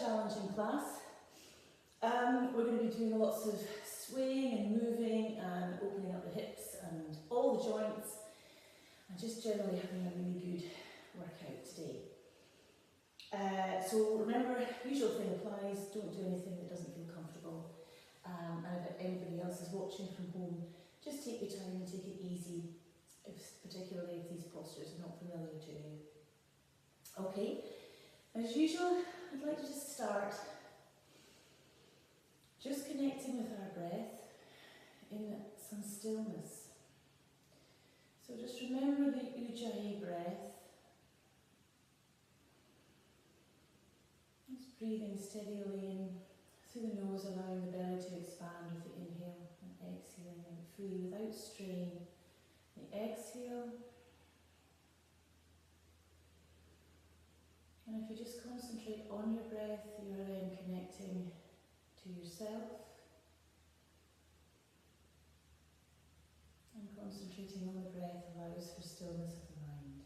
challenging class. We're going to be doing lots of swaying and moving and opening up the hips and all the joints and just generally having a really good workout today. So remember, usual thing applies, don't do anything that doesn't feel comfortable. And if anybody else is watching from home, just take your time and take it easy, particularly if these postures are not familiar to you. Okay, as usual, I'd like to just start just connecting with our breath in some stillness. So just remember the Ujjayi breath. Just breathing steadily in through the nose, allowing the belly to expand with the inhale and exhaling out fully without strain. The exhale. And if you just concentrate on your breath, you are then connecting to yourself and concentrating on the breath allows for stillness of the mind.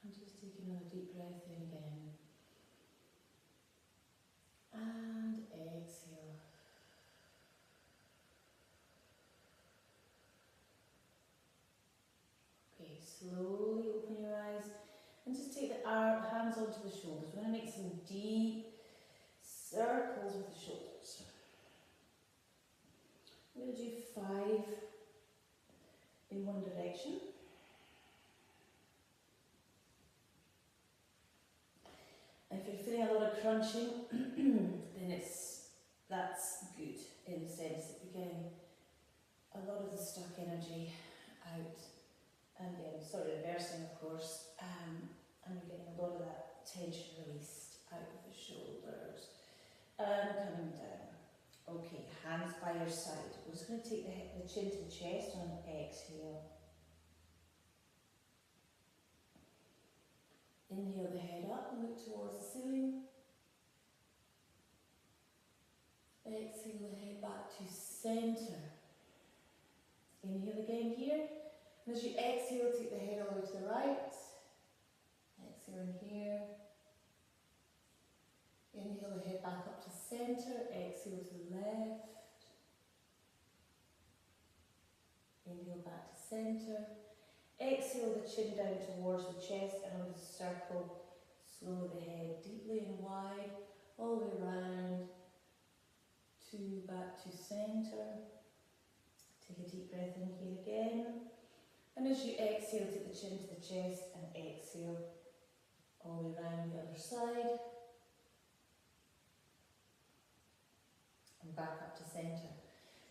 And just take another deep breath in again. And exhale. Okay, slowly open your eyes and just take the hands onto the shoulders. We're going to make some deep circles with the shoulders. We're going to do 5 in one direction. If you're feeling a lot of crunching, then that's good in the sense that you're getting a lot of the stuck energy out and reversing of course, and you're getting a lot of that tension released out of the shoulders and coming down. Okay, hands by your side. We're just going to take the chin to the chest on an exhale. Inhale the head up and look towards the ceiling. Exhale the head back to centre. Inhale again here. And as you exhale, take the head all the way to the right. Exhale in here. Inhale the head back up to centre. Exhale to the left. Inhale back to centre. Exhale the chin down towards the chest and on the circle. Slow the head deeply and wide, all the way around to back to centre. Take a deep breath in here again. And as you exhale, take the chin to the chest and exhale all the way around the other side. And back up to centre.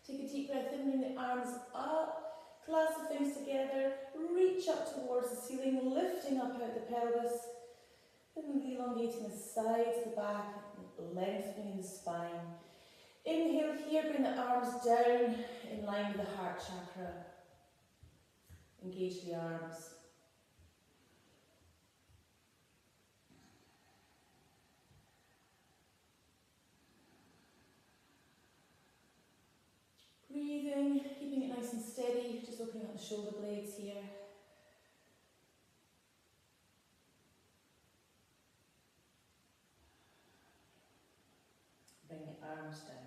Take a deep breath in, bring the arms up. Clasp the things together, reach up towards the ceiling, lifting up out the pelvis, and elongating the sides, the back, lengthening the spine. Inhale here, bring the arms down in line with the heart chakra. Engage the arms. Breathing, keeping it nice and steady, just opening up the shoulder blades here. Bring the arms down.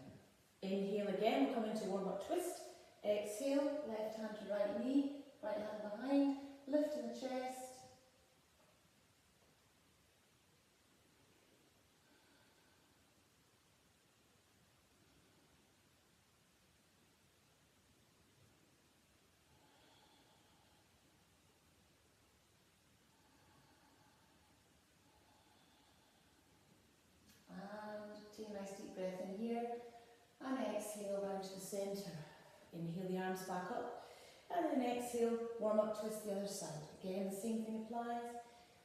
Inhale again, we're coming to warm-up twist. Exhale, left hand to right knee, right hand behind, lifting the chest. Take a nice deep breath in here. And exhale down to the centre. Inhale the arms back up. And then exhale, warm up, twist the other side. Again, the same thing applies.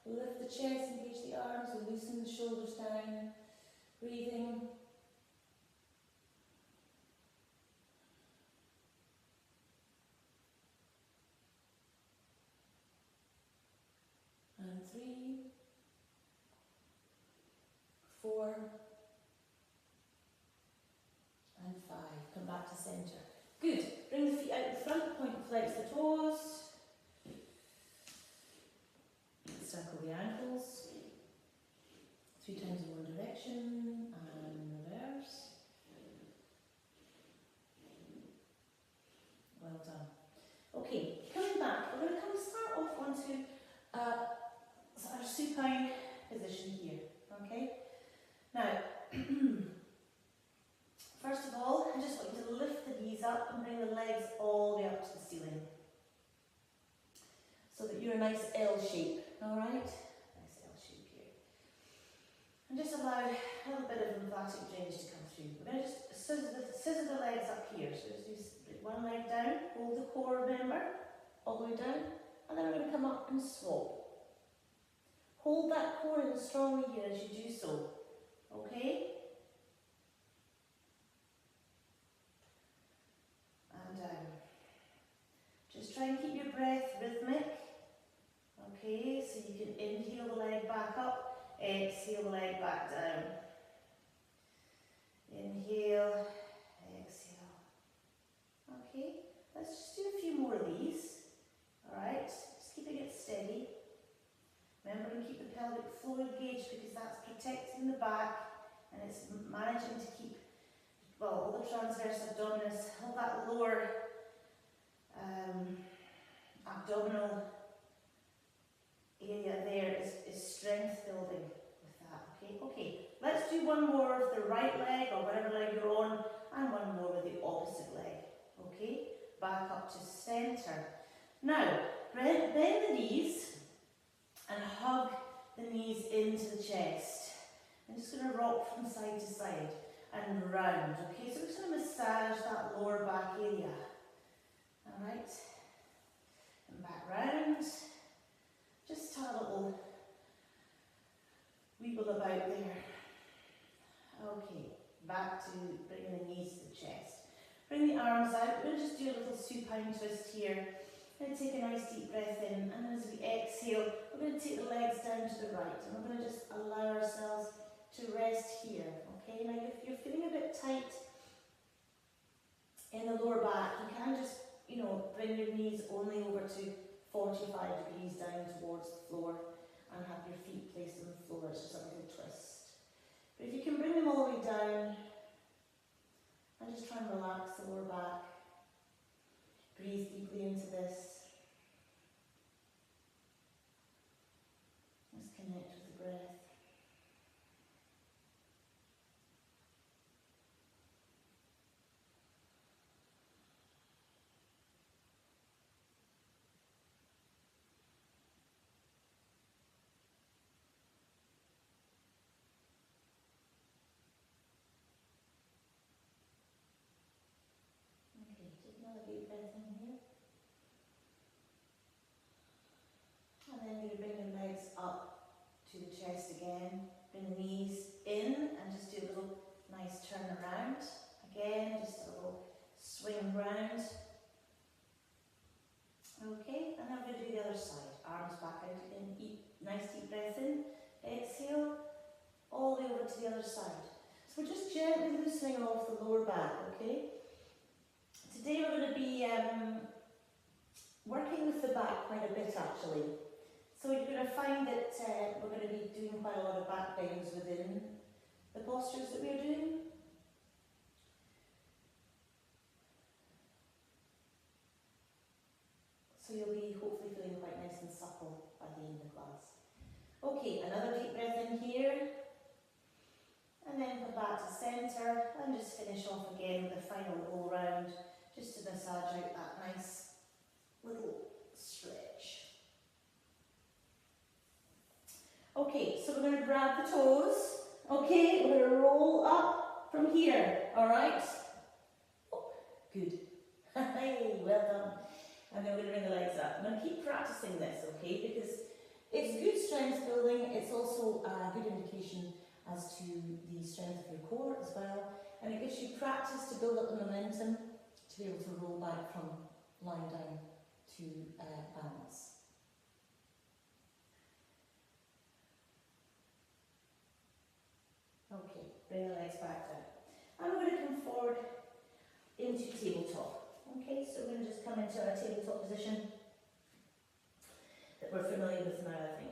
Lift the chest, engage the arms, loosen the shoulders down. Breathing. And 3, 4, and 5. Come back to centre. Good. Bring the feet out in front, point and flex the toes. Circle the ankles. 3 times in one direction and reverse. Well done. Okay, coming back, we're going to start off onto our supine position here. Okay? Now, first of all, I just want you to lift the knees up and bring the legs all the way up to the ceiling. So that you're a nice L shape, alright? Nice L shape here. And just allow a little bit of lymphatic drainage to come through. We're going to just scissor the legs up here. So just do one leg down, hold the core, remember, all the way down, and then we're going to come up and swap. Hold that core in strongly here as you do so, okay? And down. Just try and keep your breath rhythmic. Okay, so you can inhale the leg back up, exhale the leg back down. Inhale, exhale. Okay, let's just do a few more of these. Alright, just keeping it steady. Remember to keep the pelvic floor engaged because that's protecting the back and it's managing to keep, well, all the transverse abdominis, all that lower abdominal area there is strength building with that, okay? Okay, let's do one more of the right leg or whatever leg you're on and one more with the opposite leg, okay? Back up to centre. Now, bend the knees and hug the knees into the chest. I'm just going to rock from side to side and round, okay? So we're just going to massage that lower back area, alright? And back round. Just have a little wiggle about there. Okay, back to bringing the knees to the chest. Bring the arms out. We're going to just do a little supine twist here. We're going to take a nice deep breath in, and then as we exhale, we're going to take the legs down to the right, and we're going to just allow ourselves to rest here. Okay, now if you're feeling a bit tight in the lower back, you can just, bring your knees only over to 45 degrees down towards the floor and have your feet placed on the floor. It's just a little twist. But if you can bring them all the way down and just try and relax the lower back. Breathe deeply into this. Just connect with the breath. Okay, take another deep breath in here. And then you're going to bring the legs up to the chest again. Bring the knees in and just do a little nice turn around. Again, just a little swing round. Okay, and then we're going to do the other side. Arms back out again. Nice deep breath in. Exhale. All the way over to the other side. So we're just gently loosening off the lower back, okay? Today we're going to be working with the back quite a bit actually. So you're going to find that we're going to be doing quite a lot of back bends within the postures that we're doing. So you'll be hopefully feeling quite nice and supple by the end of the class. Okay, another deep breath in here. And then come back to centre and just finish off again with a final roll round just to massage out that nice little stretch. Okay, so we're going to grab the toes. Okay, we're going to roll up from here, all right? Oh, good. Hey, well done. And then we're going to bring the legs up. I'm going to keep practicing this, okay? Because it's good strength building. It's also a good indication as to the strength of your core as well. And it gives you practice to build up the momentum to be able to roll back from lying down to balance. Okay, bring the legs back down. And we're going to come forward into tabletop. Okay, so we're going to just come into our tabletop position that we're familiar with now, I think.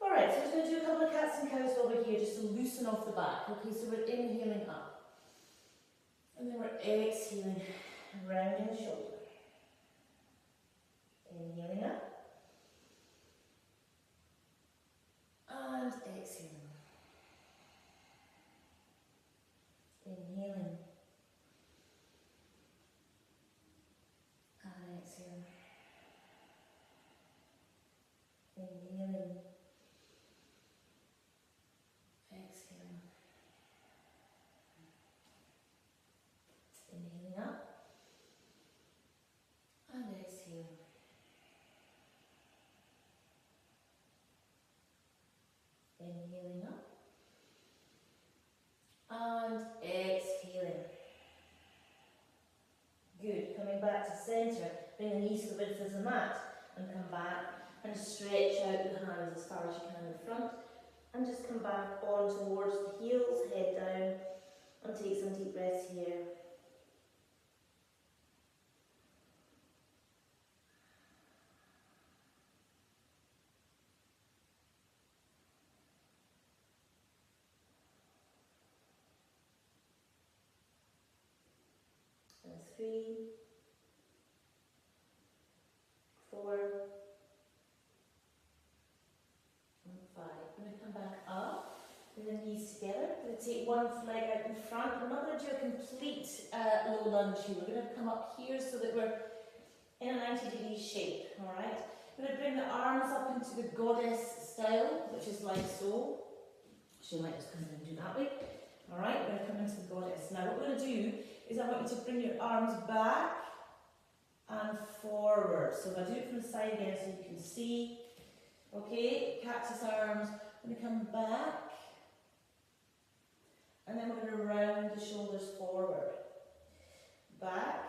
Alright, so we're just going to do a couple of cats and cows while we're here, just to loosen off the back. Okay, so we're inhaling up. And then we're exhaling, rounding the shoulder. Inhaling up. And exhaling. Inhaling. And exhaling. Inhaling. Exhaling. Inhaling up. And exhaling. Inhaling up. And exhaling. Good. Coming back to centre. Bring the knees to the width of the mat. And come back and stretch out the hands as far as you can in front. And just come back on towards the heels, head down. And take some deep breaths here. And 3, 4, and 5. I'm going to come back up with the knees together. I'm going to take one leg out in front. We're not going to do a complete low lunge here. We're going to come up here so that we're in a 90-degree shape. Alright? I'm going to bring the arms up into the goddess style, which is like so. So you might just come in and do that way. Alright, we're going to come into the goddess. Now what we're going to do is I want you to bring your arms back and forward. So if I do it from the side again so you can see. Okay, cactus arms. I'm going to come back. And then we're going to round the shoulders forward. Back.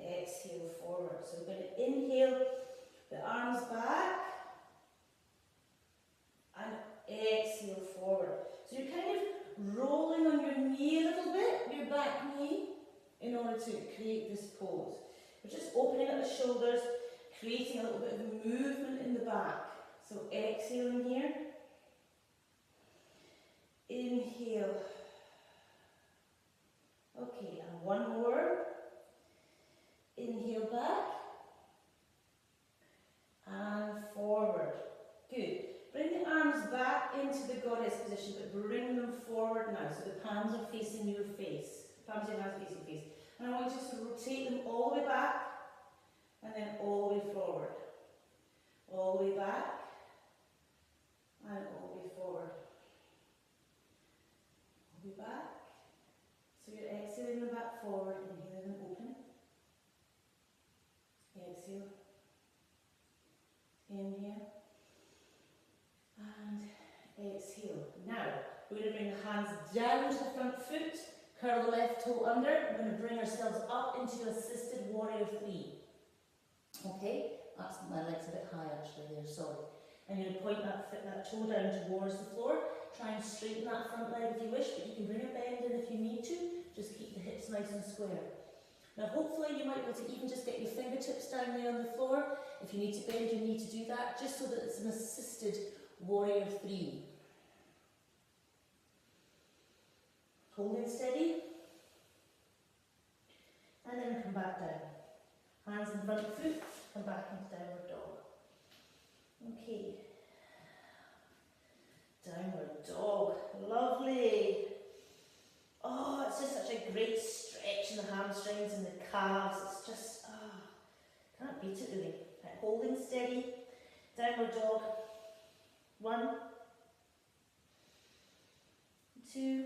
Exhale forward. So we're going to inhale the arms back. And exhale forward. So you're kind of rolling on your knee a little bit, your back knee, in order to create this pose. We're just opening up the shoulders, creating a little bit of movement in the back. So exhaling here. Inhale. Okay, and one more. Inhale back. And forward. Good. Bring the arms back into the goddess position, but bring them forward now, so the palms are facing your face. Palms of your hands facing your face. And I want you to rotate them all the way back, and then all the way forward. All the way back, and all the way forward. All the way back. So you're exhaling them back forward, inhaling them open. Exhale. Inhale. And exhale. Now, we're going to bring the hands down to the front foot, curl the left toe under. We're going to bring ourselves up into assisted warrior 3. Okay? That's my leg's a bit high actually there, sorry. And you're going to point that toe down towards the floor. Try and straighten that front leg if you wish, but you can bring a bend in if you need to. Just keep the hips nice and square. Now hopefully you might be able to even just get your fingertips down there on the floor. If you need to bend your knee to do that, just so that it's an assisted warrior 3. Holding steady. And then come back down. Hands in front of foot, come back into downward dog. Okay. Downward dog. Lovely. Oh, it's just such a great stretch in the hamstrings and the calves. It's just, can't beat it really. Right, holding steady. Downward dog. 1, 2,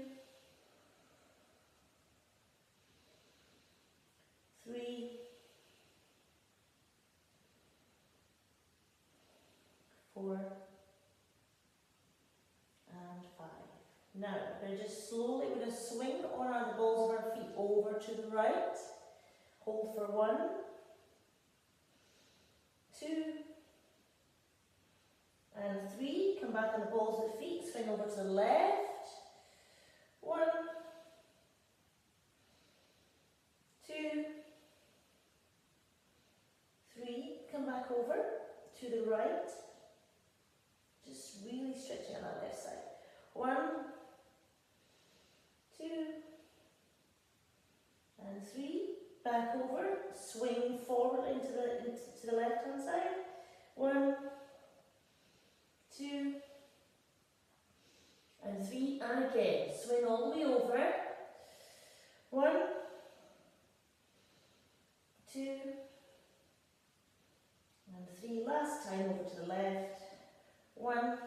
3, 4, and 5. Now, we're going to just slowly, we're going to swing on the balls of our feet over to the right. Hold for 1, 2, and 3. Come back on the balls of the feet, swing over to the left. 1, 2, 3. Come back over to the right. Just really stretching on that left side. 1, 2, and 3. Back over. Swing forward into the left hand side. 1, 2, and 3. And again. Swing all the way over. 1, 2, and 3. Last time over to the left. 1,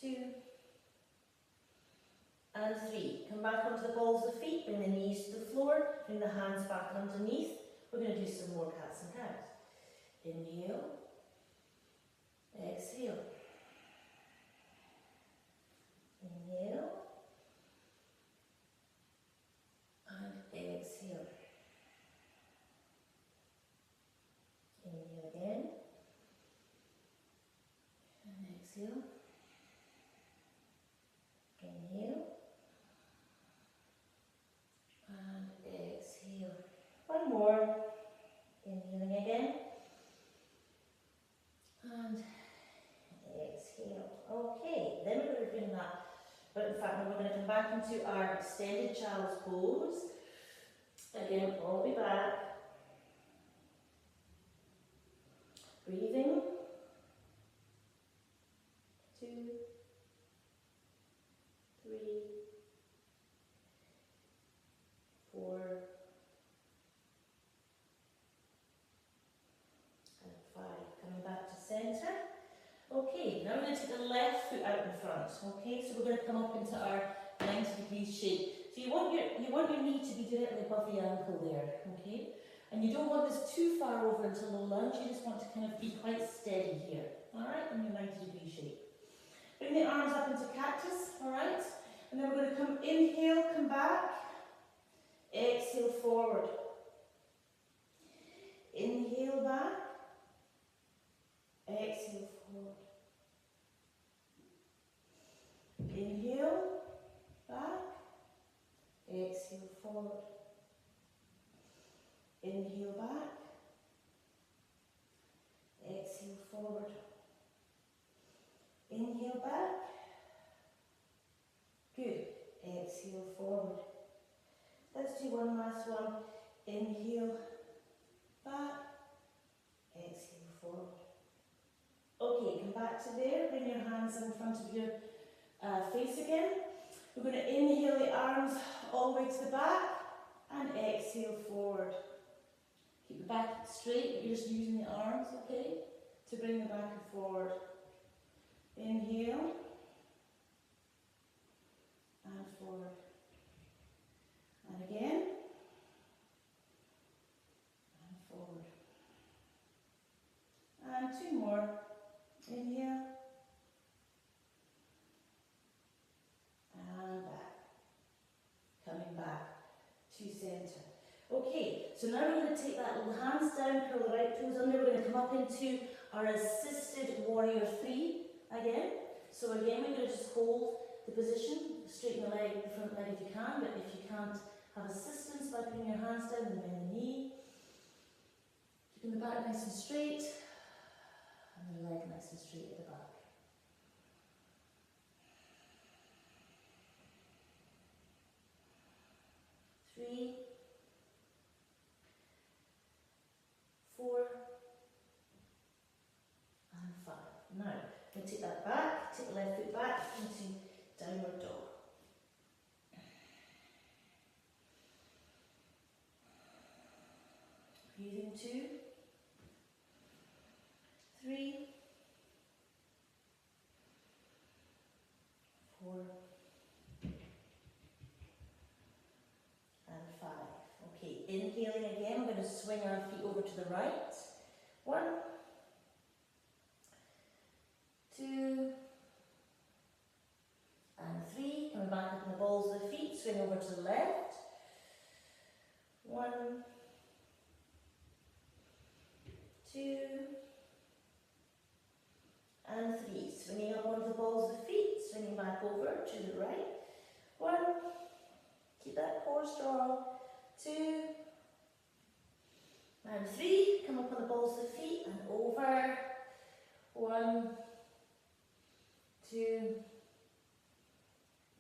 2, and 3. Come back onto the balls of the feet, bring the knees to the floor, bring the hands back underneath. We're going to do some more cats and cows. Inhale, exhale. Inhale, and exhale. Inhale again, and exhale. Inhale, and exhale. One more. Inhaling again, and exhale. Okay, then we're going to bring that, but in fact we're going to come back into our extended child's pose. Again, all the way back. Breathing. 2, 3, 4, and 5. Coming back to centre. Okay, now we're going to take the left foot out in front. Okay, so we're going to come up into our 90 degrees shape. So you want your knee to be directly above the ankle there. Okay, and you don't want this too far over into low lunge. You just want to kind of be quite steady here. All right, in your 90 degree shape. Bring the arms up into cactus. All right, and then we're going to come inhale, come back, exhale forward. Inhale back, exhale forward. Inhale, back, exhale forward. Inhale back, exhale forward. Inhale back, good, exhale forward. Let's do one last one. Inhale back, exhale forward. Okay, come back to there, bring your hands in front of your face again. We're going to inhale the arms all the way to the back and exhale forward. Keep the back straight, you're just using the arms, okay, to bring the back and forward. Inhale and forward. And again and forward. And 2 more. Inhale and back. Coming back to centre. Okay, so now we're going to take that little hands down, curl the right toes under. We're going to come up into our assisted warrior 3 again. So again, we're going to just hold the position, straighten the leg, the front leg if you can, but if you can't have assistance by putting your hands down, then bend the knee. Keeping the back nice and straight, and the leg nice and straight at the back. Three, 4, and 5. Now, I'm going to take that back, take the left foot back into downward dog. Breathing 2, 3, 4, Okay, inhaling again, we're going to swing our feet over to the right. 1, 2, and 3. Coming back up in the balls of the feet, swing over to the left. 1, 2, and 3. Swinging up onto the balls of the feet, swinging back over to the right. 1, keep that core strong. 2, and 3. Come up on the balls of the feet and over. 1, 2,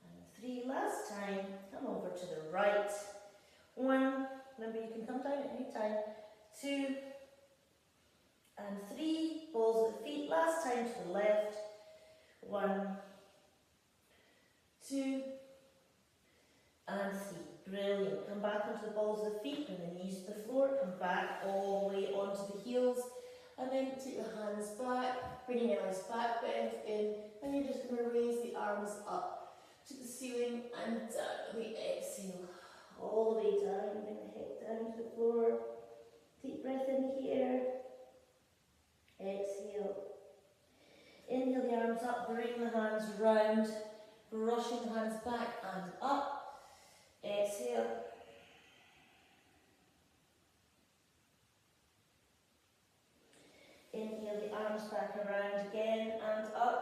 and 3. Last time, come over to the right. 1, remember you can come down at any time. 2, and 3. Balls of the feet, last time to the left. 1, 2, and 3. Brilliant. Come back onto the balls of the feet, bring the knees to the floor, come back all the way onto the heels, and then take your hands back, bringing your nice back bend in, and you're just going to raise the arms up to the ceiling and down. We exhale all the way down, bring the head down to the floor. Deep breath in here. Exhale. Inhale the arms up, bring the hands round, brushing the hands back and up. Exhale. Inhale the arms back around again and up.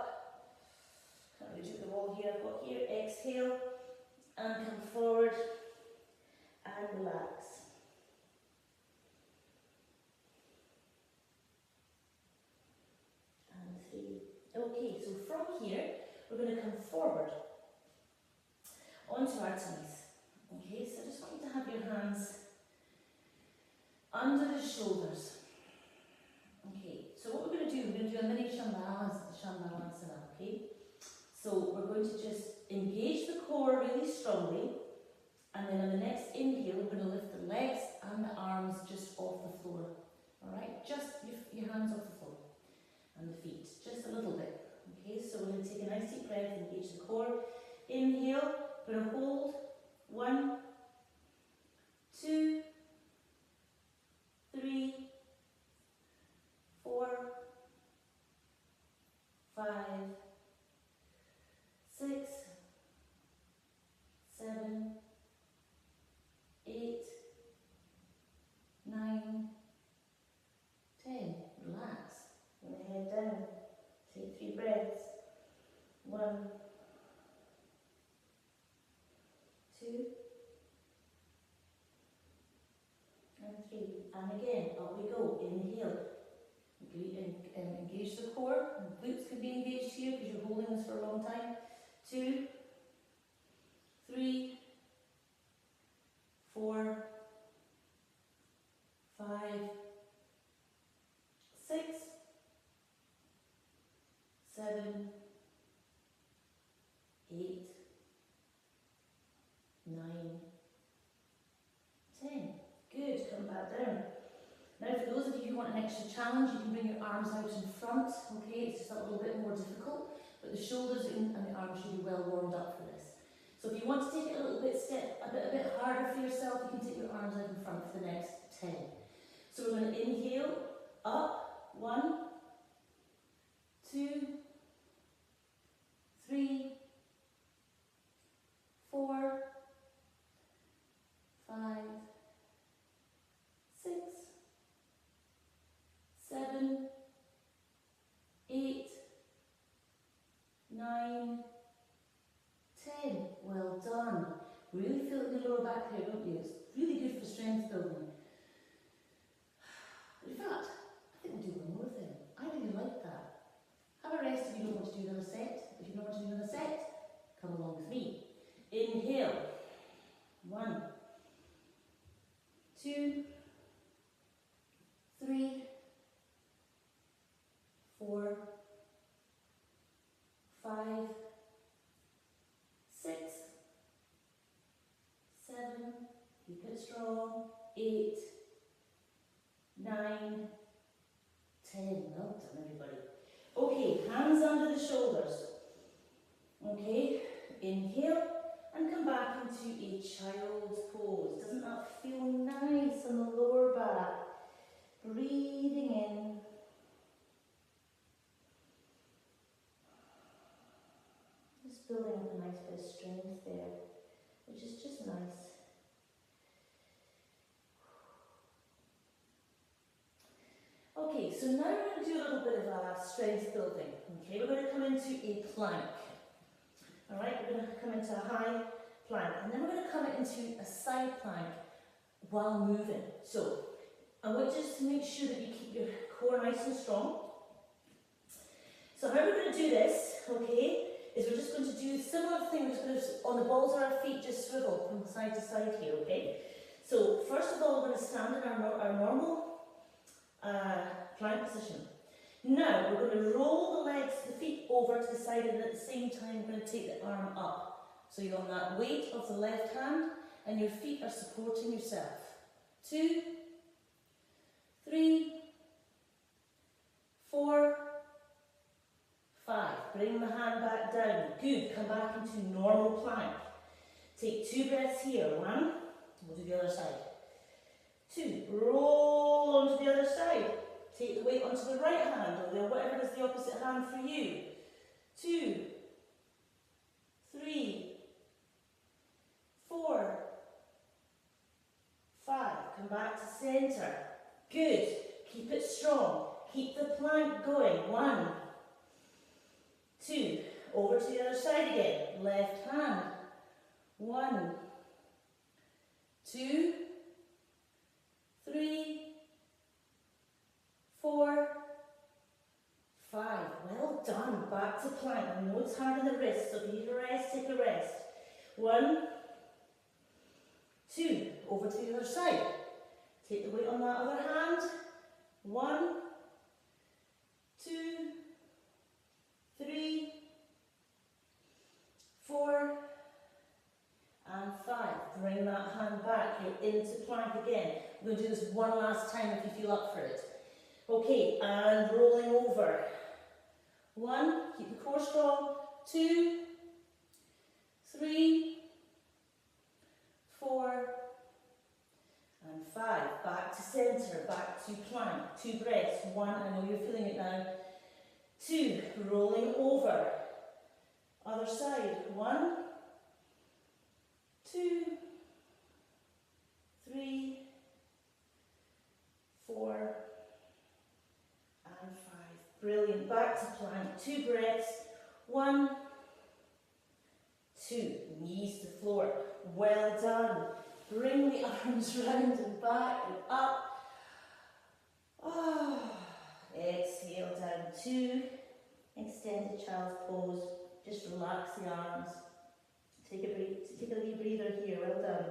Can't really do the wall here, I've got here. Exhale and come forward and relax. And 3. Okay, so from here we're going to come forward onto our tummies. Okay, so I just want you to have your hands under the shoulders. Okay, so what we're going to do, we're going to do a mini Shambhavanasana, okay? So we're going to just engage the core really strongly, and then on the next inhale, we're going to lift the legs and the arms just off the floor. Alright, just your hands off the floor and the feet, just a little bit. Okay, so we're going to take a nice deep breath, engage the core. Inhale, we're going to hold. 1, 2, 3, 4, 5, 6, 7, 8, 9, 10. Relax. Bring the head down. Take 3 breaths. 1, 2, and 3. And again, up we go. Inhale. Engage the core. Glutes could be engaged here because you're holding this for a long time. 2, 3, 4, 5, 6, 7, 8, 9, 10. Good, come back down. Now for those of you who want an extra challenge, you can bring your arms out in front, okay? It's just a little bit more difficult, but the shoulders and the arms should be well warmed up for this. So if you want to take it a little bit a bit harder for yourself, you can take your arms out in front for the next 10. So we're going to inhale, up, 1, 2, 3, 4, 5, 6, 7, 8, 9, 10. Well done. Really feel it in the lower back here, don't you? It's really good for strength building. In fact, I think we'll do one more thing. I really like that. Have a rest if you don't want to do another set. If you don't want to do another set, come along with me. Inhale. 1, 2, 3, 4, 5, 6, 7, keep it strong, 8, 9, 10. Well done, everybody. Okay, hands under the shoulders. Okay, inhale and come back into a child's pose. Doesn't that feel nice? Just building up a nice bit of strength there, which is just nice. Okay, so now we're going to do a little bit of strength building. Okay, we're going to come into a plank. Alright, we're going to come into a high plank, and then we're going to come into a side plank while moving. So, I want you just to make sure that you keep your core nice and strong. So how we're going to do this, okay, is we're just going to do similar thing. We're just going to, on the balls of our feet, just swivel from side to side here, okay? So first of all, we're going to stand in our normal plank position. Now we're going to roll the legs, the feet over to the side, and at the same time we're going to take the arm up. So you're on that weight of the left hand, and your feet are supporting yourself. 2, 3, 4, 5. Bring the hand back down. Good. Come back into normal plank. Take 2 breaths here. 1. We'll do the other side. 2. Roll onto the other side. Take the weight onto the right hand, or whatever is the opposite hand for you. 2, 3, 4, 5. Come back to centre. Good. Keep it strong. Keep the plank going. 1, 2. Over to the other side again. Left hand. 1, 2, 3, 4, 5. Well done. Back to plank. I know it's hard on the wrist, so if you need a rest, take a rest. 1, 2. Over to the other side. Take the weight on that other hand. 1, 2, 3, 4, and 5. Bring that hand back. You're into plank again. We're going to do this one last time if you feel up for it. Okay, and rolling over. 1, keep the core strong. 2, 3, 4, and 5. Back to centre, back to plank. 2 breaths. 1, I know you're feeling it now. 2, rolling over. Other side. 1, 2, 3, 4, and 5. Brilliant. Back to plank. 2 breaths. 1, 2. Knees to floor. Well done. Bring the arms round and back and up. Exhale down. 2. Extended child's pose. Just relax the arms. Take a wee breather here. Well done.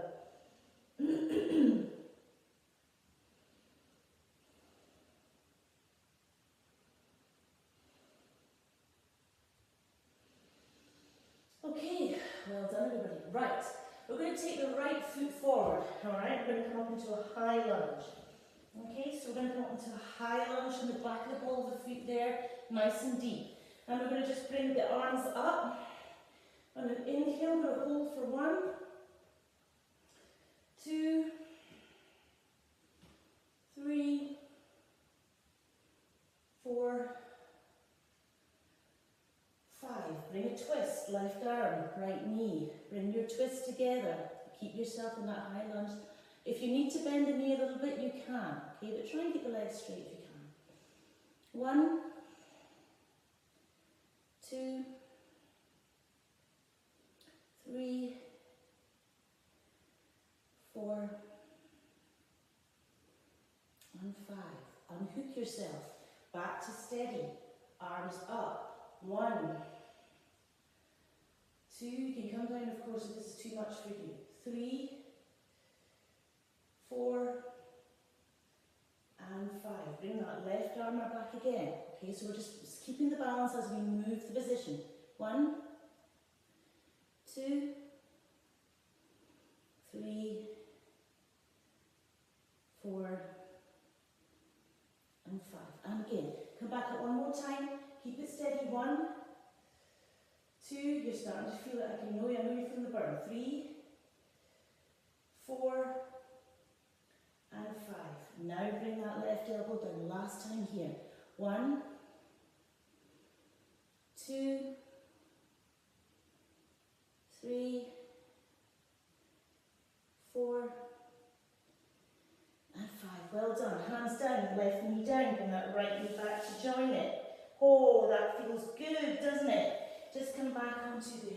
Okay, well done everybody. Right, we're going to take the right foot forward, alright? We're going to come up into a high lunge. Okay, so we're going to come up into a high lunge from the back of the ball of the feet there, nice and deep. And we're going to just bring the arms up. And an inhale, we're going to hold for 1, 2, 3, 4, 5. Bring a twist, left arm, right knee. Bring your twist together. Keep yourself in that high lunge. If you need to bend the knee a little bit, you can. Okay, but try and keep the legs straight if you can. 1, 2, 3, 4, and 5. Unhook yourself. Back to steady. Arms up. 1, 2. You can come down, of course, if this is too much for you. 3, 4, and 5. Bring that left arm back again. Okay, so we're just keeping the balance as we move the position. 1, 2, 3, 4, and 5. And again, come back up one more time. Keep it steady. 1, 2. You're starting to feel it. I know you're feeling the burn. 3, 4, and 5. Now bring that left elbow down. Last time here. 1, 2, 3, 4, and 5. Well done. Hands down, left knee down. Bring that right knee back to join it. Oh, that feels good, doesn't it? Just come back onto the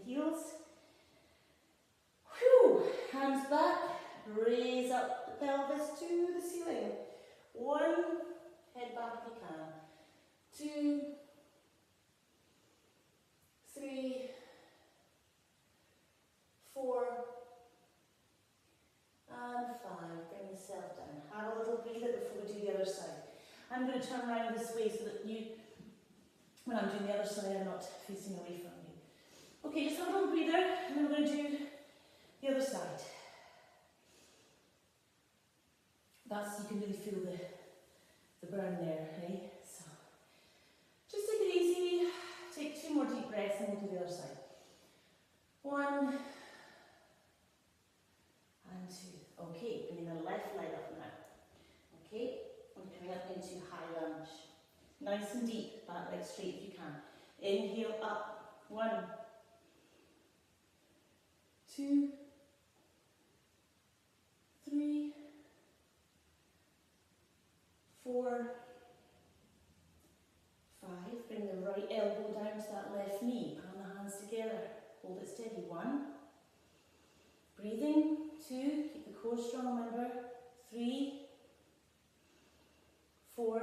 heels. Whew. Hands back. Raise up the pelvis to the ceiling. 1, head back if you can. 2, 3, 4, and 5. Bring yourself down. Have a little breather before we do the other side. I'm going to turn around this way so that you, when I'm doing the other side, I'm not facing away from you. Okay, just have a little breather, and then we're going to do the other side. That's, you can really feel the burn there, hey? So, just take it easy. Take 2 more deep breaths, and we'll do the other side. 1, and 2. Okay, bringing the left leg up now. Okay, and coming up into high lunge. Nice and deep, back leg straight if you can. Inhale up. 1, 2, 3, 4, 5. Bring the right elbow down to that left knee. Palm the hands together. Hold it steady. 1. Breathing. 2. Keep the core strong, remember. 3, 4,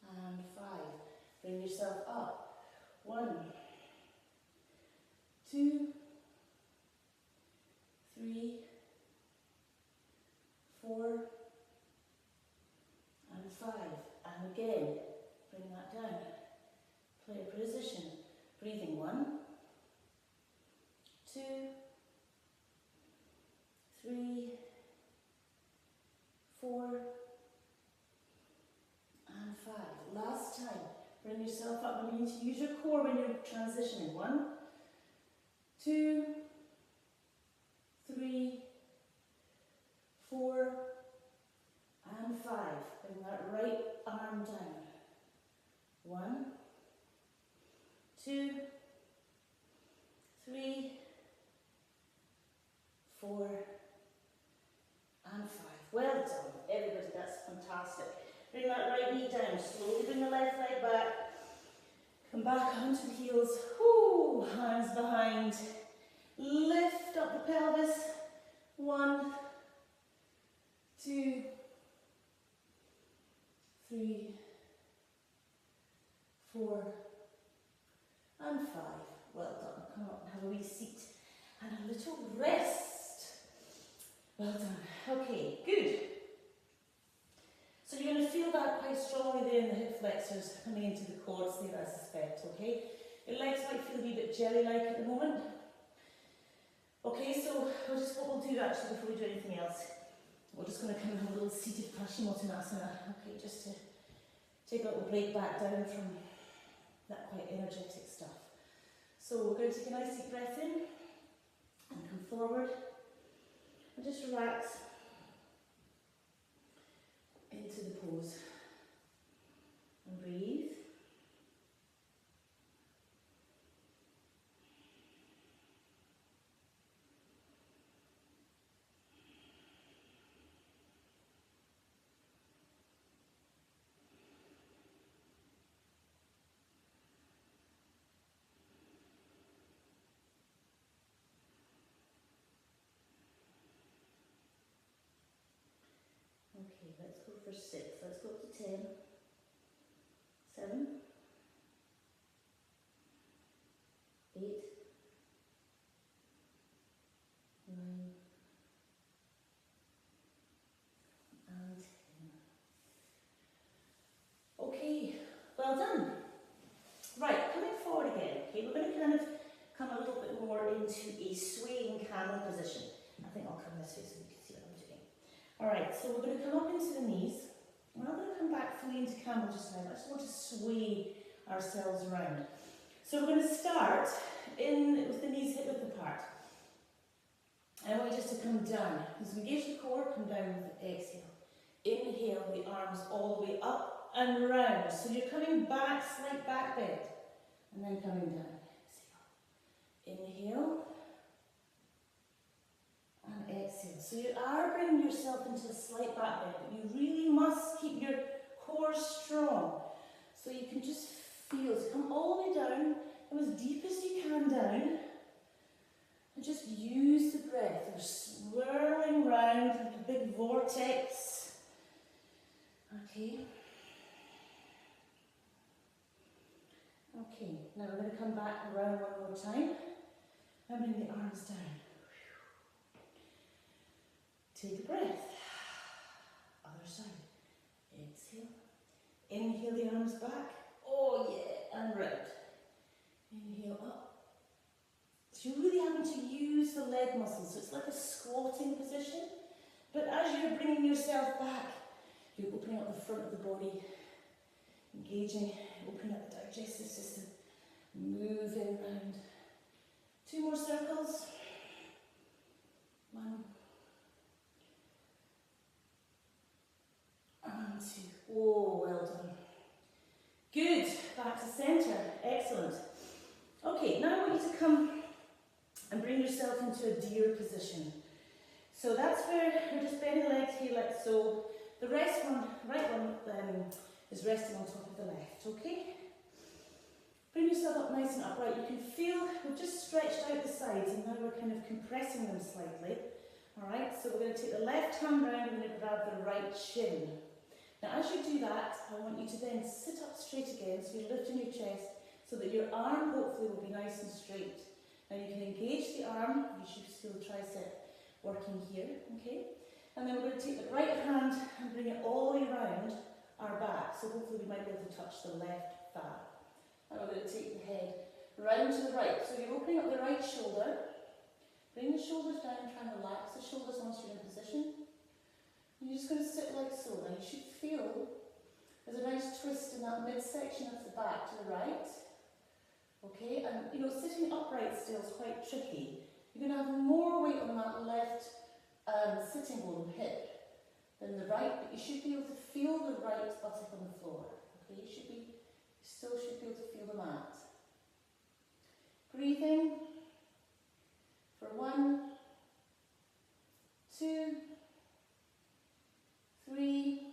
and 5. Bring yourself up. 1, 2, 3, 4, and 5. And again, bring that down. Play a position. Breathing. 1, 2, 3, 4, and 5. Last time. Bring yourself up. You need to use your core when you're transitioning. 1, 2, 3, 4, and 5. Bring that right arm down. 1, 2, 3, 4, and 5. Well done, everybody, that's fantastic. Bring that right knee down, slowly bring the left leg back. Come back onto the heels, whoo, hands behind. Lift up the pelvis. 1, 2, 3, 4, and 5. Well done. Come on, have a wee seat and a little rest. Well done. Okay, good. So you're going to feel that quite strongly there in the hip flexors coming into the quads there, I suspect, okay? Your legs might feel a wee bit jelly-like at the moment. Okay, so what we'll do actually before we do anything else, we're just going to come and have a little seated Paschimottanasana, okay, just to take a little break back down from that quite energetic stuff. So we're going to take a nice deep breath in and come forward and just relax into the pose and breathe. Okay, let's go for 6. Let's go up to 10. 7. 8. 9. And 10. Okay, well done. Right, coming forward again. Okay, we're going to kind of come a little bit more into a swaying camel position. I think I'll come this way so you can see what I'm doing. Alright, so we're going to come up into the knees. We're not going to come back fully into camel just now. I just want to sway ourselves around. So we're going to start with the knees hip width apart. I want you just to come down. As we engage the core, come down with the exhale. Inhale the arms all the way up and round. So you're coming back, slight back bend, and then coming down. Inhale and exhale. So you are bringing yourself into a slight back bend, but you really must keep your core strong. So you can just feel, so come all the way down, come as deep as you can down, and just use the breath. You're swirling round like a big vortex. Okay. Okay, now we're going to come back around one more time and bring the arms down. Take a breath. Other side. Exhale. Inhale the arms back. Oh yeah, and round. Inhale up. So you're really having to use the leg muscles. So it's like a squatting position. But as you're bringing yourself back, you're opening up the front of the body, engaging, opening up the digestive system, moving round. 2 more circles. 1 and 2. Oh, well done. Good. Back to centre. Excellent. Okay, now I want you to come and bring yourself into a deer position. So that's where we're just bending the legs here like so. The right one is resting on top of the left, okay? Bring yourself up nice and upright. You can feel we've just stretched out the sides and now we're kind of compressing them slightly. Alright, so we're going to take the left hand round and we're going to grab the right shin. Now as you do that, I want you to then sit up straight again, so you're lifting your chest so that your arm hopefully will be nice and straight. Now you can engage the arm, you should feel the tricep working here, okay? And then we're going to take the right hand and bring it all the way around our back, so hopefully we might be able to touch the left thigh. And we're going to take the head round to the right, so you're opening up the right shoulder. Bring the shoulders down, try and relax the shoulders once you're in position. And you're just going to sit like so. Now you should feel there's a nice twist in that midsection of the back to the right. Okay, and you know, sitting upright still is quite tricky. You're going to have more weight on that left sitting bone hip than the right, but you should be able to feel the right buttock on the floor. Okay, you still should be able to feel the mat. Breathing for 1, 2, 3,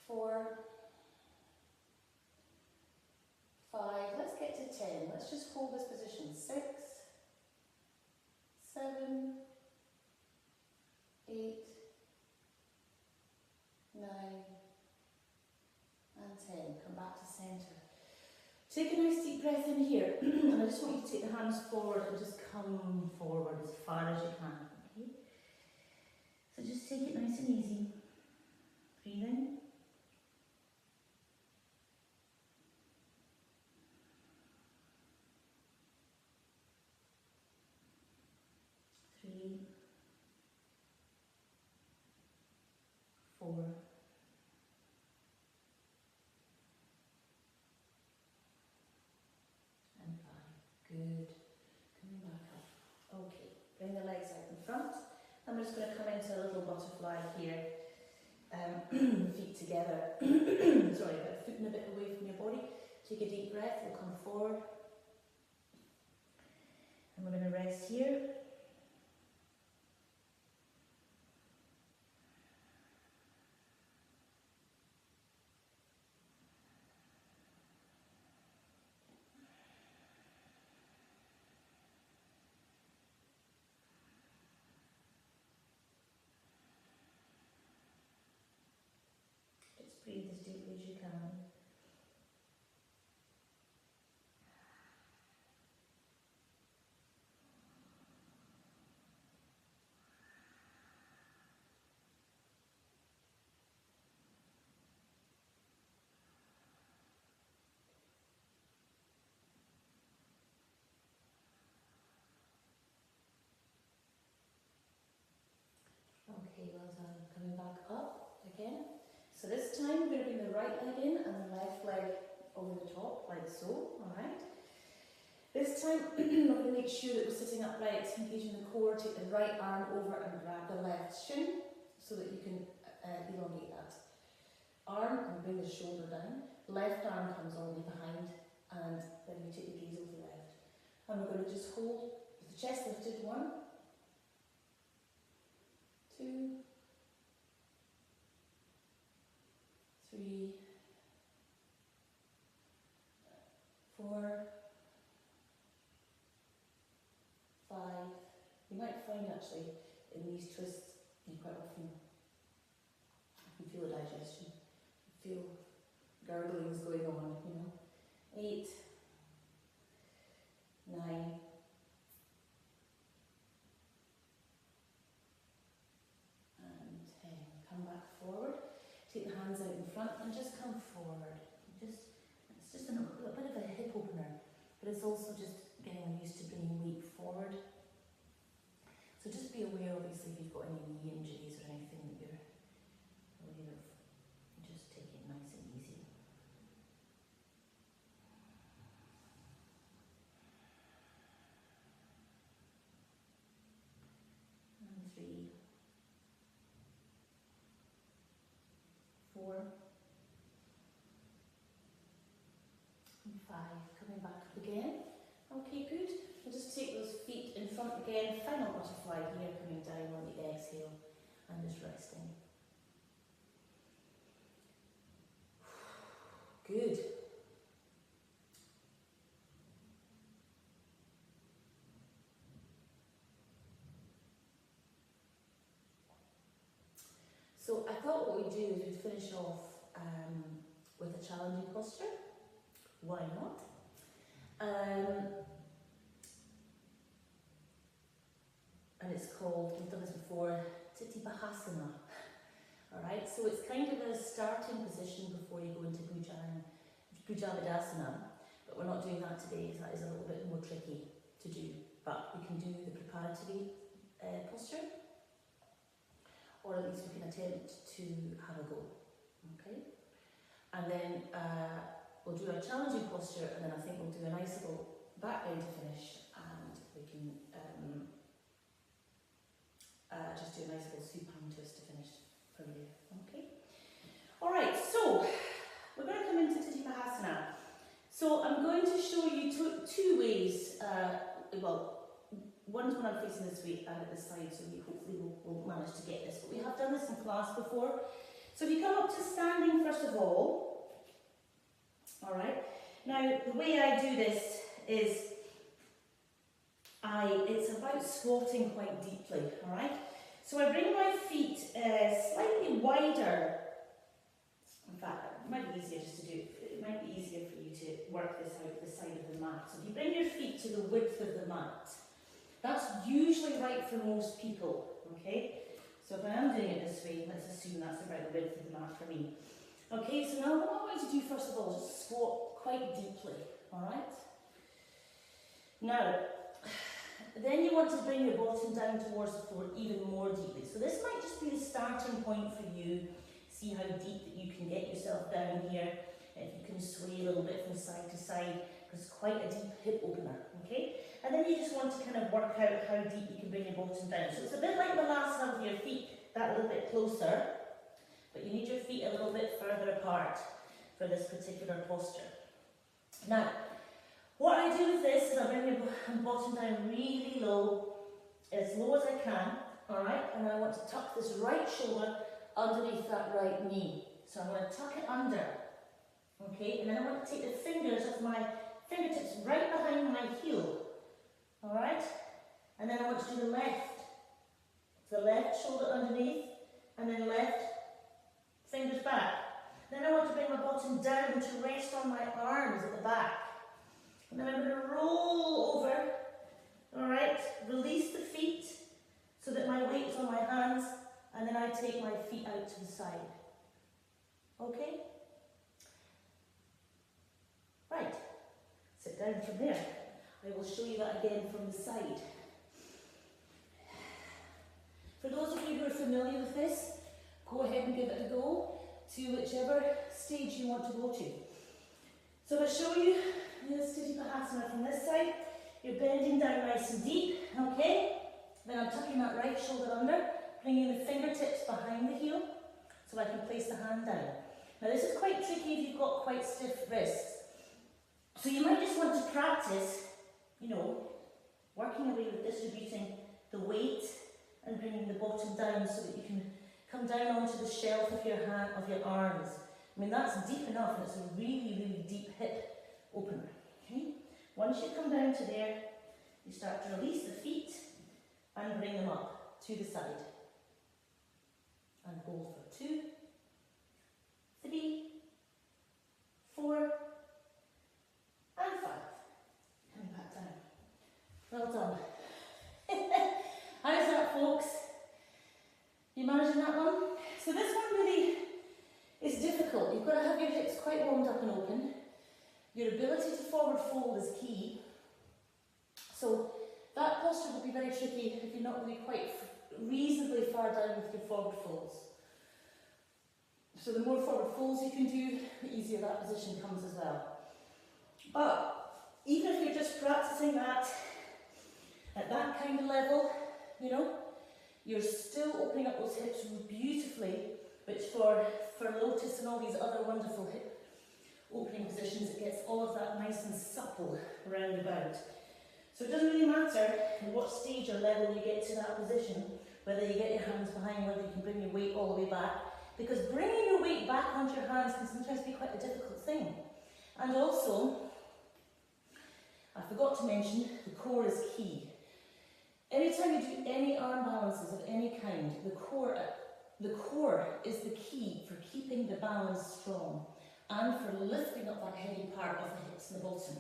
4, 5. Let's get to 10. Let's just hold this position. 6, 7, 8, 9, and 10. Come back to centre. Take a nice deep breath in here, and I just want you to take the hands forward and just come forward as far as you can. Okay? So just take it nice and easy. Breathe in. 3, 4, and 5. Good. Coming back up. Okay. Bring the legs out in front. And we're just going to come into a little butterfly here. Feet together. Sorry, about a foot and a bit away from your body. Take a deep breath. We'll come forward. And we're going to rest here. Breathe as deeply as you can. Okay, well done. Coming back up again. So this time we're going to bring the right leg in and the left leg over the top, like so, alright? This time we're going to make sure that we're sitting upright, engaging the core, take the right arm over and grab the left shin so that you can elongate that arm and bring the shoulder down. Left arm comes on behind and then we take the gaze over the left. And we're going to just hold with the chest lifted. 1, 2, 3, 4, 5. You might find actually in these twists you quite often you can feel a digestion, you feel gurglings going on, you know. 8, 9, and 10. Come back forward. Take the hands out in front and just come forward. It's just a bit of a hip opener, but it's also just getting used to bringing weight forward. So just be aware, obviously, if you've got any knee injuries or anything that you're aware of. Just take it nice and easy. And 3, 4, and 5. Coming back up again. Okay, good. We'll just take those feet in front again. Final butterfly here, coming down on the exhale and just resting. Good. So I thought what we'd do is we'd finish off with a challenging posture. Why not? And it's called, we've done this before, Titipahasana. Alright, so it's kind of a starting position before you go into Bhujangadasana, but we're not doing that today because that is a little bit more tricky to do. But we can do the preparatory posture, or at least we can attempt to have a go. Okay? And then we'll do our challenging posture, and then I think we'll do a nice little back bend to finish, and we can just do a nice little supine twist to finish from there. Okay? Alright, so we're going to come into Titipahasana. So I'm going to show you two ways, well, one's when I'm facing this way and at this side, so we hopefully will manage to get this. But we have done this in class before. So if you come up to standing first of all, alright, now the way I do this is it's about squatting quite deeply, alright? So I bring my feet slightly wider. In fact, it might be easier just to do it might be easier for you to work this out the side of the mat. So if you bring your feet to the width of the mat, that's usually right for most people, okay? So if I am doing it this way, let's assume that's about the width of the mat for me. Okay, so now what I want you to do first of all is just squat quite deeply, alright? Now, then you want to bring your bottom down towards the floor even more deeply. So this might just be the starting point for you. See how deep that you can get yourself down here. If you can sway a little bit from side to side, because it's quite a deep hip opener, okay? And then you just want to kind of work out how deep you can bring your bottom down. So it's a bit like the last one with your feet, that little bit closer, but you need your feet a little bit further apart for this particular posture. Now, what I do with this is I bring your bottom down really low as I can, alright? And I want to tuck this right shoulder underneath that right knee. So I'm going to tuck it under, okay? And then I want to take the fingers of my fingertips right behind my heel, alright? And then I want to do the left shoulder underneath, and then left fingers back. Then I want to bring my bottom down to rest on my arms at the back. And then I'm going to roll over, alright, release the feet so that my weight is on my hands, and then I take my feet out to the side. Okay? Right, sit down from there. I will show you that again from the side. For those of you who are familiar with this, go ahead and give it a go to whichever stage you want to go to. So I'll show you this Titipahasana from this side. You're bending down nice and deep, okay? Then I'm tucking that right shoulder under, bringing the fingertips behind the heel so I can place the hand down. Now this is quite tricky if you've got quite stiff wrists. So you might just want to practice, you know, working away with distributing the weight and bringing the bottom down so that you can come down onto the shelf of your arms. I mean, that's deep enough, and it's a really, really deep hip opener. Okay? Once you come down to there, you start to release the feet and bring them up to the side. And hold for 2, 3, 4, and 5. Coming back down. Well done. How's that, folks? You managing that one? So this one really is difficult. You've got to have your hips quite warmed up and open. Your ability to forward fold is key. So that posture will be very tricky if you're not really quite reasonably far down with your forward folds. So the more forward folds you can do, the easier that position comes as well. But even if you're just practicing that at that kind of level, you know, you're still opening up those hips beautifully, which for lotus and all these other wonderful hip opening positions, it gets all of that nice and supple round about. So it doesn't really matter in what stage or level you get to that position, whether you get your hands behind, whether you can bring your weight all the way back, because bringing your weight back onto your hands can sometimes be quite a difficult thing. And also, I forgot to mention, the core is key. Anytime you do any arm balances of any kind, the core is the key for keeping the balance strong and for lifting up that heavy part of the hips and the bottom.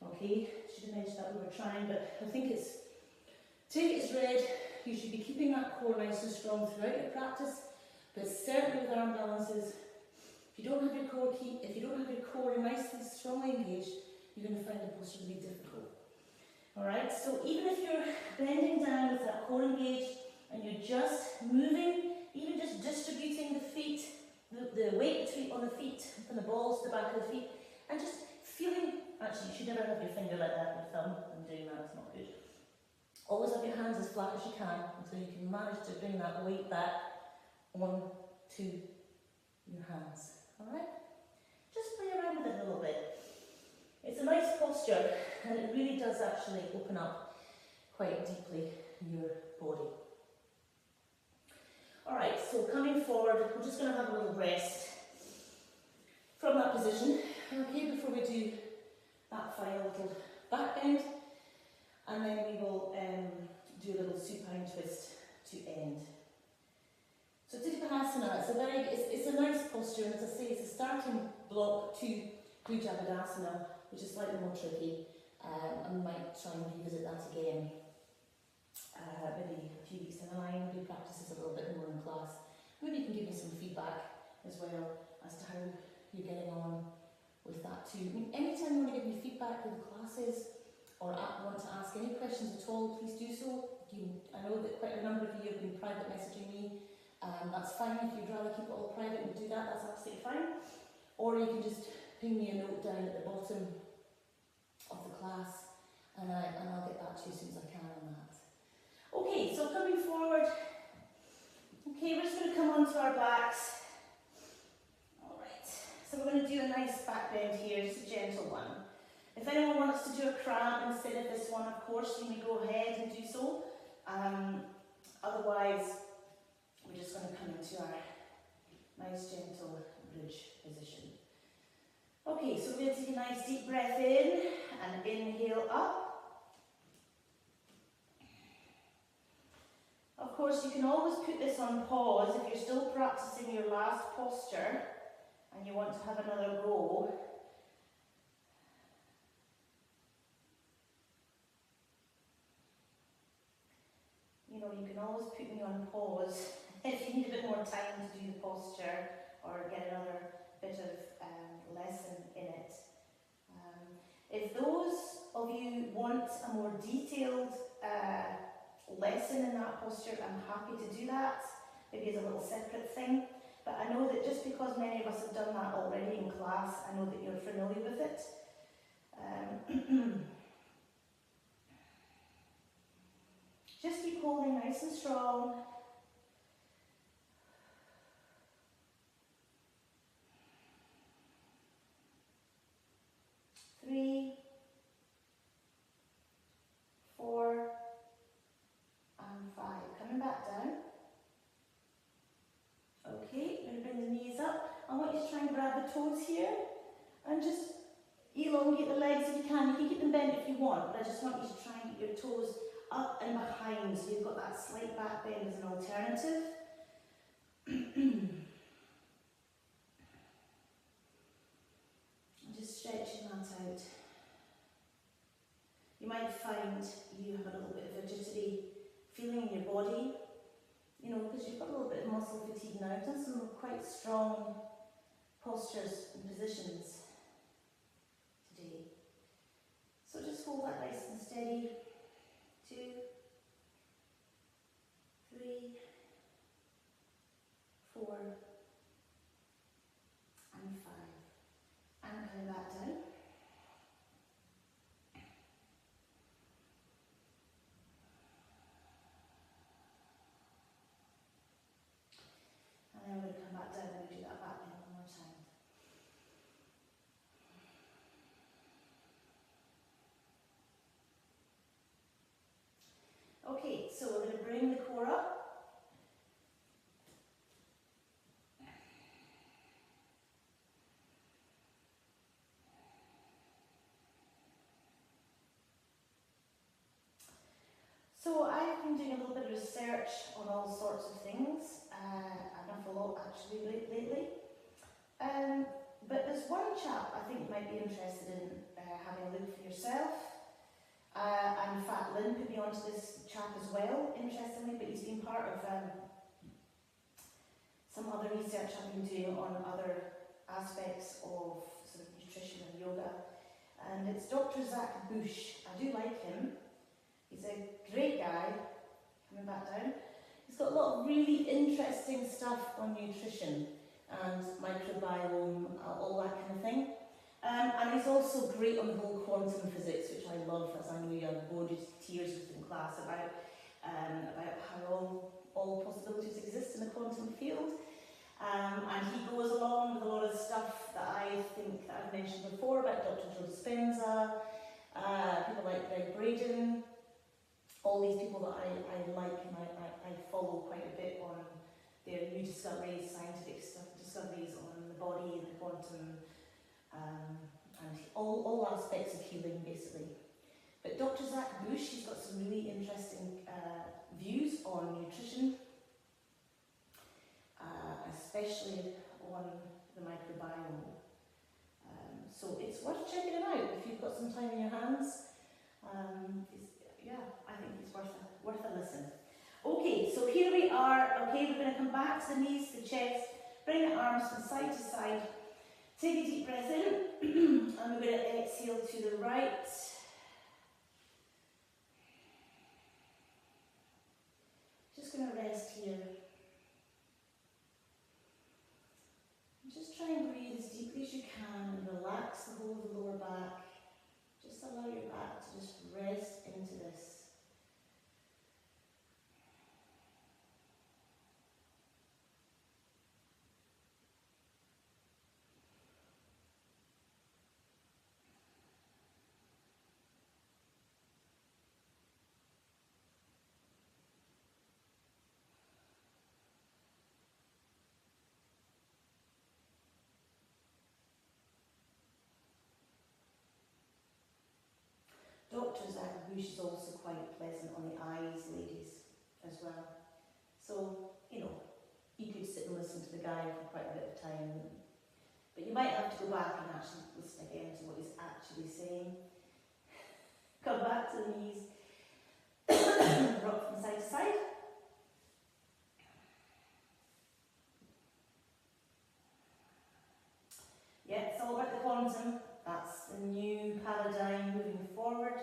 Okay, should have mentioned that we were trying, but I think take it as read. You should be keeping that core nice and strong throughout your practice, but certainly with arm balances, if you don't have your core nice and strongly engaged, you're going to find the posture really difficult. Alright, so even if you're bending down with that core engaged and you're just moving, even just distributing the feet, the weight on the feet, from the balls to the back of the feet, and just feeling, actually you should never have your finger like that with your thumb. I'm doing that, it's not good. Always have your hands as flat as you can until you can manage to bring that weight back onto your hands. Alright? Just play around with it a little bit. It's a nice posture and it really does actually open up quite deeply your body. Alright, so coming forward, we're just going to have a little rest from that position, okay, before we do that final little back bend, and then we will do a little supine twist to end. So Uttanasana, it's a nice posture, and as I say, it's a starting block to Bhujangabhasana, which is slightly more tricky. I might try and revisit that again, maybe a few weeks down the line, maybe practice this a little bit more in class. Maybe you can give me some feedback as well as to how you're getting on with that too. I mean, anytime you want to give me feedback with the classes or want to ask any questions at all, please do so. I know that quite a number of you have been private messaging me. That's fine. If you'd rather keep it all private and do that, that's absolutely fine. Or you can just ping me a note down at the bottom of the class and I'll get back to you as soon as I can on that. Okay, so coming forward. Okay, we're just going to come onto our backs. Alright, so we're going to do a nice back bend here, just a gentle one. If anyone wants to do a cramp instead of this one, of course, you may go ahead and do so. Otherwise, we're just going to come into our nice gentle bridge position. Okay, so we're going to take a nice deep breath in and inhale up. Of course, you can always put this on pause if you're still practicing your last posture and you want to have another go. You know, you can always put me on pause if you need a bit more time to do the posture or get another bit of lesson in it. If those of you want a more detailed lesson in that posture, I'm happy to do that, maybe as a little separate thing. But I know that just because many of us have done that already in class, I know that you're familiar with it. Just keep holding nice and strong. toes here, and just elongate the legs if you can. You can keep them bent if you want, but I just want you to try and get your toes up and behind, so you've got that slight back bend as an alternative. And just stretching that out. You might find you have a little bit of a jittery feeling in your body, you know, because you've got a little bit of muscle fatigue now. I've done some quite strong postures and positions today. So just hold that nice and steady. 2, 3, 4, and 5. And coming back down. And then we're going to come back down and do that back in one more time. Okay, so we're going to bring the core up. So I've been doing a little bit of research on all sorts of things, an awful lot actually lately. But there's one chap I think you might be interested in having a look for yourself. And in fact, Lynn put me onto this chap as well, interestingly, but he's been part of some other research I've been doing on other aspects of sort of nutrition and yoga. And it's Dr. Zach Bush. I do like him. He's a great guy. Coming back down. He's got a lot of really interesting stuff on nutrition and microbiome, all that kind of thing. And he's also great on the whole quantum physics, which I love, as I know you have bored you to tears with in class about how all possibilities exist in the quantum field. And he goes along with a lot of stuff that I think that I've mentioned before about Dr. Joe Dispenza, people like Greg Braden, all these people that I like and I follow quite a bit on their new discoveries, scientific discoveries on the body and the quantum, and all aspects of healing basically. But Dr. Zach Bush, he's got some really interesting views on nutrition, especially on the microbiome. So it's worth checking him out if you've got some time in your hands. I think it's worth a listen. Okay, so here we are. Okay, we're going to come back to the knees, the chest, bring the arms from side to side. Take a deep breath in, and we're going to exhale to the right. Just going to rest here. Just try and breathe as deeply as you can and relax the whole of the lower back. Just allow your back to just rest into this. Dr. Zach Bush is also quite pleasant on the eyes, ladies, as well. So, you know, you could sit and listen to the guy for quite a bit of time, but you might have to go back and actually listen again to what he's actually saying. Come back to the knees, rock from side to side. Yeah, it's all about the quantum. That's the new paradigm moving forward.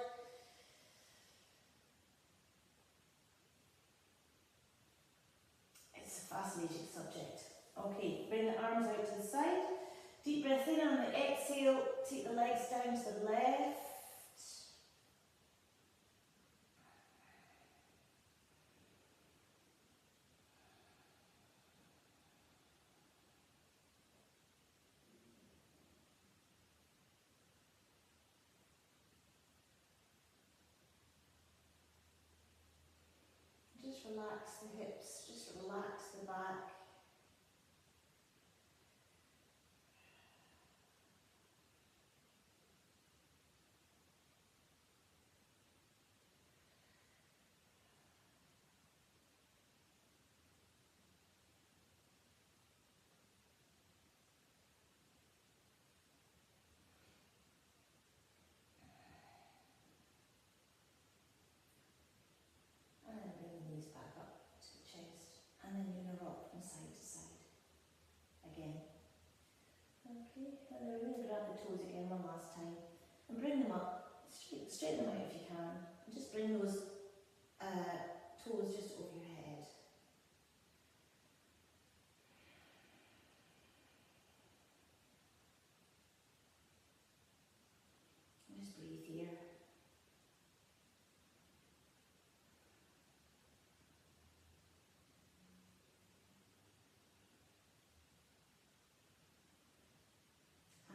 It's a fascinating subject. Okay, bring the arms out to the side. Deep breath in, and on the exhale, take the legs down to the left. Just relax the hips, just relax the back. Okay, and then we're going to grab the toes again one last time and bring them up, straighten them out if you can, and just bring those toes just over your head. Just breathe here.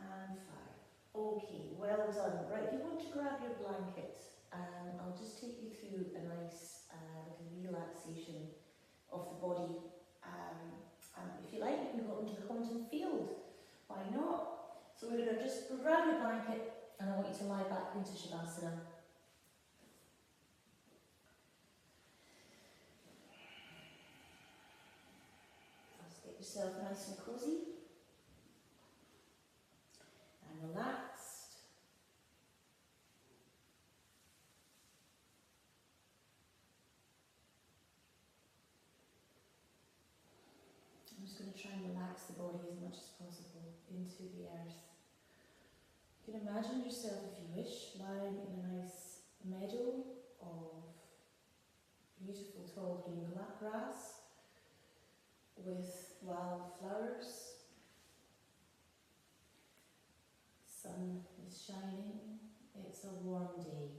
And 5. Okay, well done. Right, if you want to grab your blanket, I'll just take you through a nice little relaxation of the body. And if you like, you can go into the quantum field. Why not? So we're going to just grab your blanket and I want you to lie back into Shavasana. Just get yourself nice and cozy and relaxed. I'm just going to try and relax the body as much as possible into the earth. You can imagine yourself, if you wish, lying in a nice meadow of beautiful tall green grass with wild flowers. Sun is shining. It's a warm day.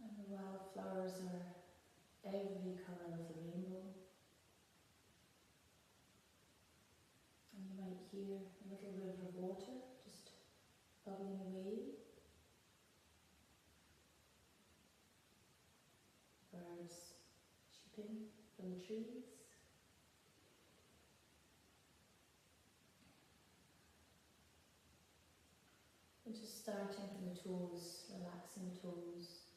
And the wild flowers are every colour of the rainbow. And you might hear a little river of water just bubbling away. Birds chirping from the trees. And just starting from the toes, relaxing the toes,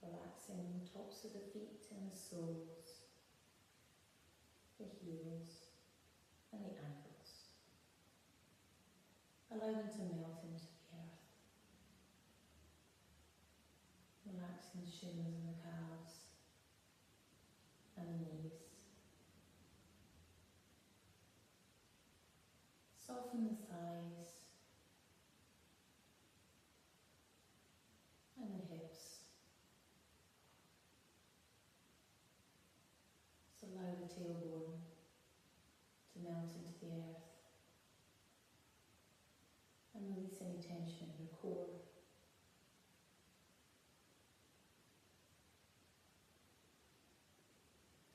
relaxing the tops of the feet and the soles, the heels and the ankles. Allow them to melt into the earth. Relaxing the shins and the calves and the knees. Soften the thighs and the hips. So allow the tailbone to melt into the earth and release any tension in your core.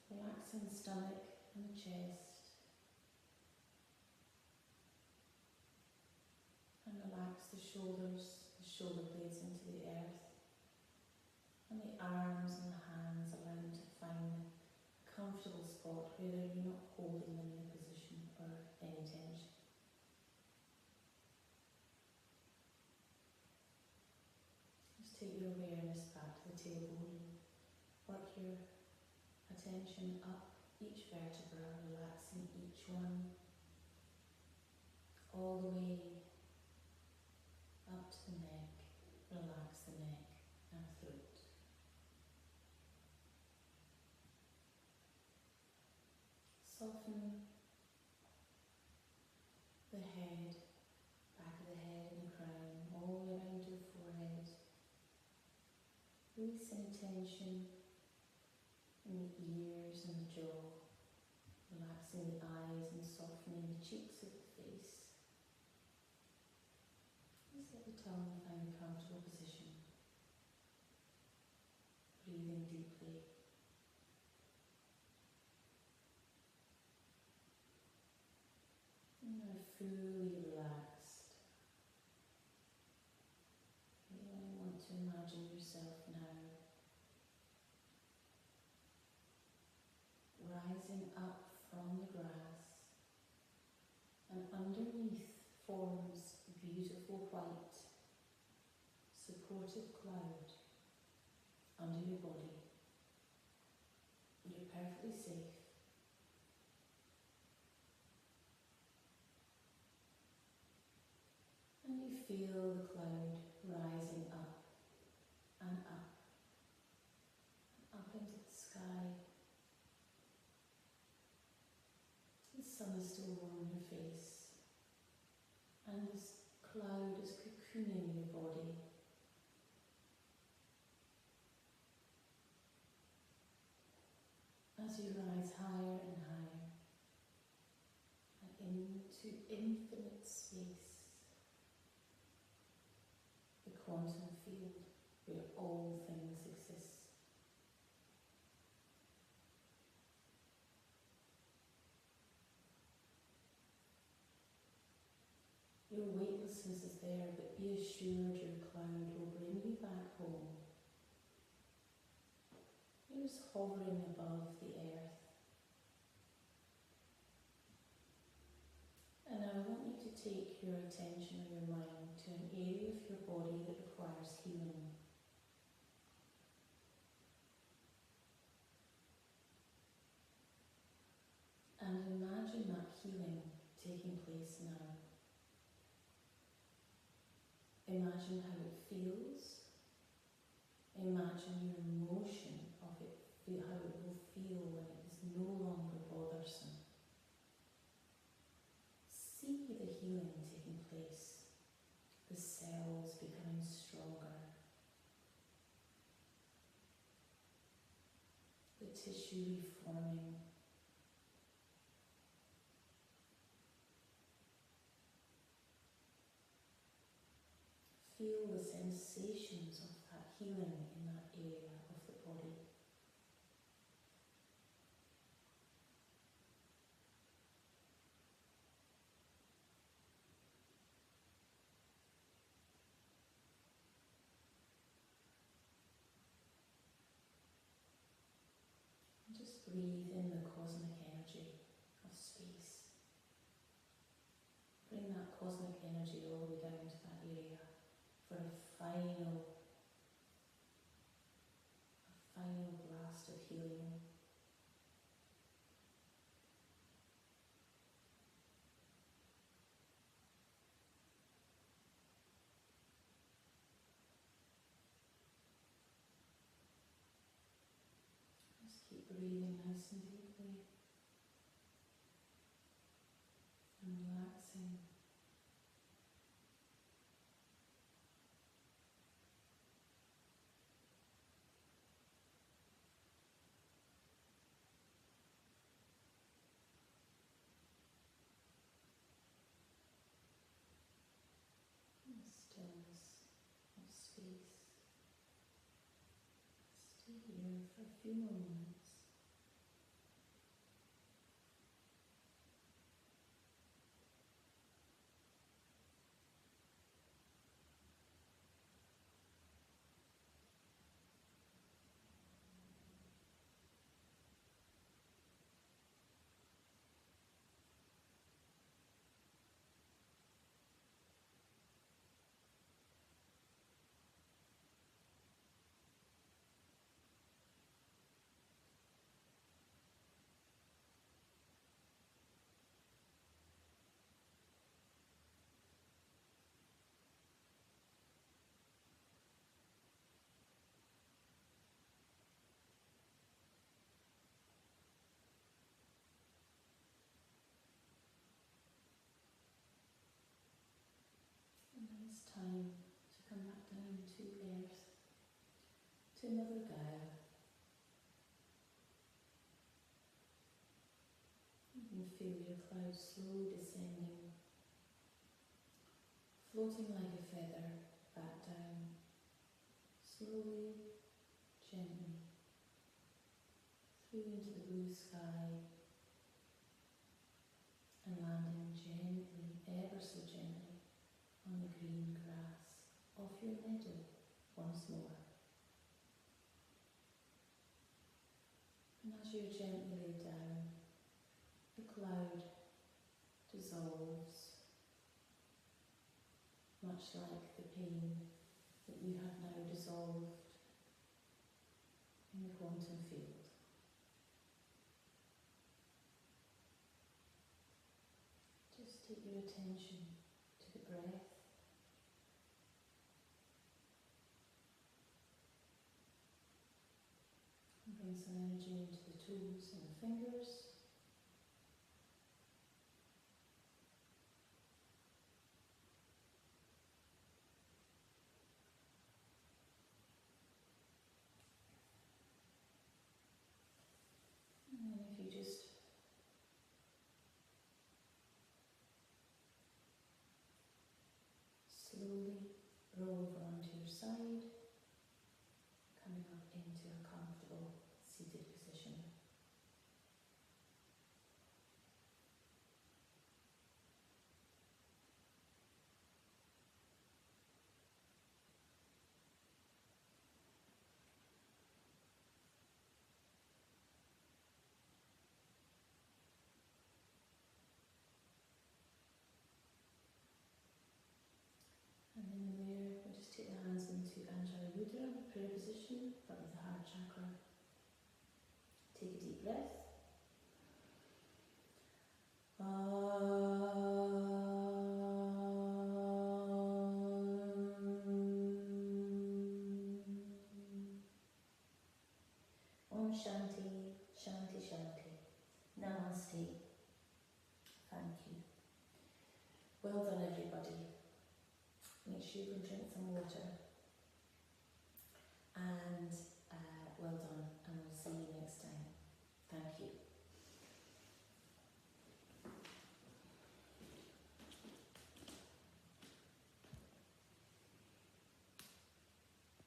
Relaxing the stomach and the chest, and relax the shoulders, the shoulder blades into the earth, and the arms and the hands. Allow them to find a comfortable spot where you're not holding them in a position or any tension. Just take your awareness back to the tailbone. Work your attention up each vertebra, relaxing each one, all the way up to the neck. Relax the neck and throat. Soften the head, back of the head and the crown, all the way around your forehead. Release any tension in the ears and the jaw, relaxing the eyes and softening the cheeks of the face. Just let the tongue find a comfortable position. Breathing deeply. And now fully relaxed. You only want to imagine yourself now rising up from the grass, and underneath forms a beautiful white supportive cloud under your body. You're perfectly safe. And you feel the cloud rising up and up over on your face, and this cloud is cocooning your body. As you rise higher and higher, and into infinite space, the quantum field where all things exist. Your weightlessness is there, but be assured your cloud will bring you back home. You're just hovering above the earth. And now I want you to take your attention or your mind to an area of your body that requires healing. And imagine that healing taking place now. Imagine how it feels. Imagine your emotion of it, how it will feel when it is no longer bothersome. See the healing taking place, the cells becoming stronger, the tissue reforming. Feel the sensations of that healing in that area of the body. And just breathe in the cosmic energy of space. Bring that cosmic energy all the way down to that area for a final blast of healing. Just keep breathing nice and deeply and relaxing. Stillness of space. Stay here for a few more moments. And then it's time to come back down to earth, to another Gaia. You can feel your cloud slowly descending, floating like a feather back down, slowly, gently, through into the blue sky, and landing gently, ever so gently, on the green grass of your meadow once more. And as you're gently laid down, the cloud dissolves, much like the pain that you have now dissolved in the quantum field. Just take your attention to the breath. And bring some energy into the toes and the fingers. to for the heart chakra. Take a deep breath. Om Shanti, Shanti, Shanti. Namaste. Thank you. Well done, everybody. Make sure you can drink some water.